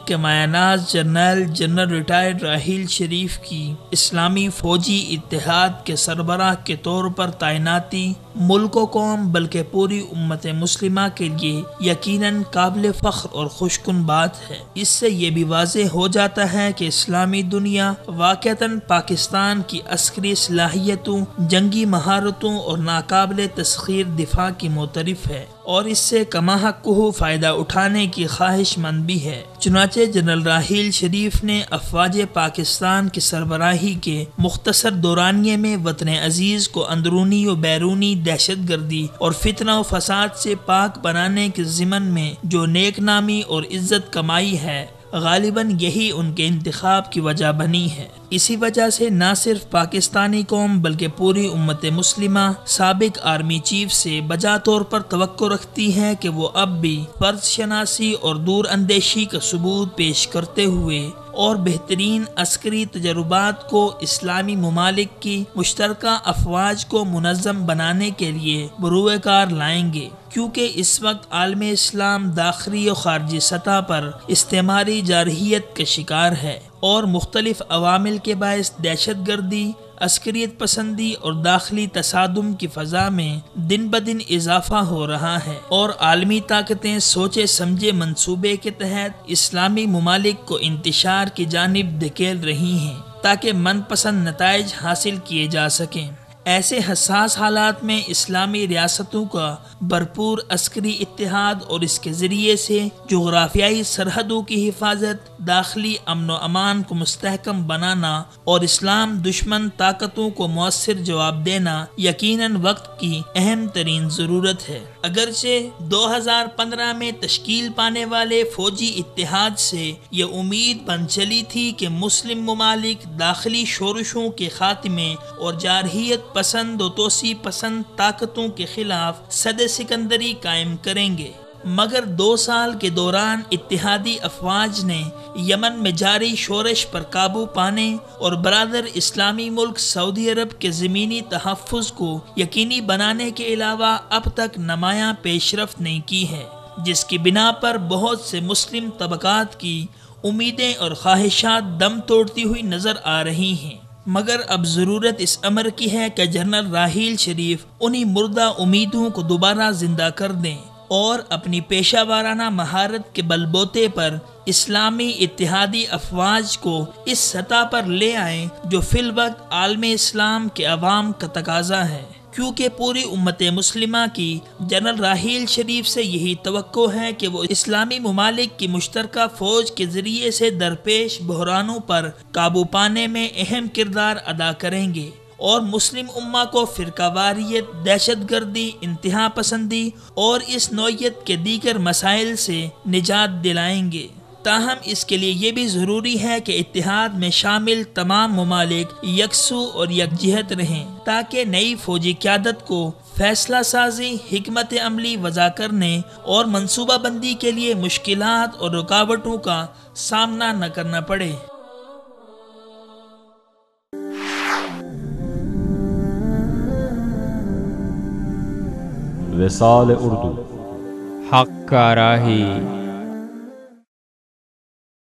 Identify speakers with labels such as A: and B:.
A: ملک کے مایہ ناز general retired Raheel Sharif کی اسلامی فوجی اتحاد کے سربراہ کے طور پر تعیناتی ملک و قوم بلکہ پوری امت مسلمہ کے لیے یقیناً قابل فخر اور خوشکن بات ہے۔ اس سے یہ بھی واضح ہو جاتا ہے کہ اسلامی دنیا واقعتاً پاکستان کی عسکری صلاحیتوں، جنگی مہارتوں اور ناقابل تسخیر دفاع کی معترف ہے اور اس سے کما حق فائدہ اٹھانے کی خواہش مند بھی ہے۔ چنانچہ جنرل راحیل شریف نے افواج پاکستان کی سربراہی کے مختصر دورانیے میں وطن عزیز کو اندرونی و بیرونی دہشت گردی اور فتنہ و فساد سے پاک بنانے کے ضمن میں جو نیک نامی اور عزت کمائی ہے، غالباً یہی ان کے انتخاب کی وجہ بنی ہے۔ اسی وجہ سے نہ صرف پاکستانی قوم بلکہ پوری امت مسلمہ سابق آرمی چیف سے بجا طور پر توقع رکھتی ہے کہ وہ اب بھی فرض شناسی اور دور اندیشی کا ثبوت پیش کرتے ہوئے اور بہترین عسکری تجربات کو اسلامی ممالک کی مشترکہ افواج کو منظم بنانے کے لیے بروئے کار لائیں گے، کیونکہ اس وقت عالم اسلام داخلی و خارجی سطح پر استعماری جارحیت کا شکار ہے اور مختلف عوامل کے باعث دہشت گردی، عسکریت پسندی اور داخلی تصادم کی فضا میں دن بدن اضافہ ہو رہا ہے اور عالمی طاقتیں سوچے سمجھے منصوبے کے تحت اسلامی ممالک کو انتشار کی جانب دھکیل رہی ہیں تاکہ من پسند نتائج حاصل کیے جا سکیں۔ ایسے حساس حالات میں اسلامی ریاستوں کا بھرپور عسکری اتحاد اور اس کے ذریعے سے جغرافیائی سرحدوں کی حفاظت، داخلی امن و امان کو مستحکم بنانا اور اسلام دشمن طاقتوں کو مؤثر جواب دینا یقیناً وقت کی اہم ترین ضرورت ہے۔ اگرچہ 2015 میں تشکیل پانے والے فوجی اتحاد سے یہ امید بن چلی تھی کہ مسلم ممالک داخلی شورشوں کے خاتمے اور جارحیت پسند و توسیع پسند طاقتوں کے خلاف صد سکندری قائم کریں گے، مگر 2 سال کے دوران اتحادی افواج نے یمن میں جاری شورش پر قابو پانے اور برادر اسلامی ملک سعودی عرب کے زمینی تحفظ کو یقینی بنانے کے علاوہ اب تک نمایاں پیش رفت نہیں کی ہے، جس کی بنا پر بہت سے مسلم طبقات کی امیدیں اور خواہشات دم توڑتی ہوئی نظر آ رہی ہیں۔ مگر اب ضرورت اس امر کی ہے کہ جنرل راحیل شریف انہی مردہ امیدوں کو دوبارہ زندہ کر دیں اور اپنی پیشہ وارانہ مہارت کے بل بوتے پر اسلامی اتحادی افواج کو اس سطح پر لے آئیں جو فی الوقت عالم اسلام کے عوام کا تقاضا ہے، کیونکہ پوری امت مسلمہ کی جنرل راحیل شریف سے یہی توقع ہے کہ وہ اسلامی ممالک کی مشترکہ فوج کے ذریعے سے درپیش بحرانوں پر قابو پانے میں اہم کردار ادا کریں گے اور مسلم امہ کو فرقہ واریت، دہشت گردی، انتہا پسندی اور اس نوعیت کے دیگر مسائل سے نجات دلائیں گے۔ تاہم اس کے لیے یہ بھی ضروری ہے کہ اتحاد میں شامل تمام ممالک یکسو اور یکجہت رہیں تاکہ نئی فوجی قیادت کو فیصلہ سازی، حکمت عملی وضع کرنے اور منصوبہ بندی کے لیے مشکلات اور رکاوٹوں کا سامنا نہ کرنا پڑے۔
B: وصال اردو،
C: حق کا راہی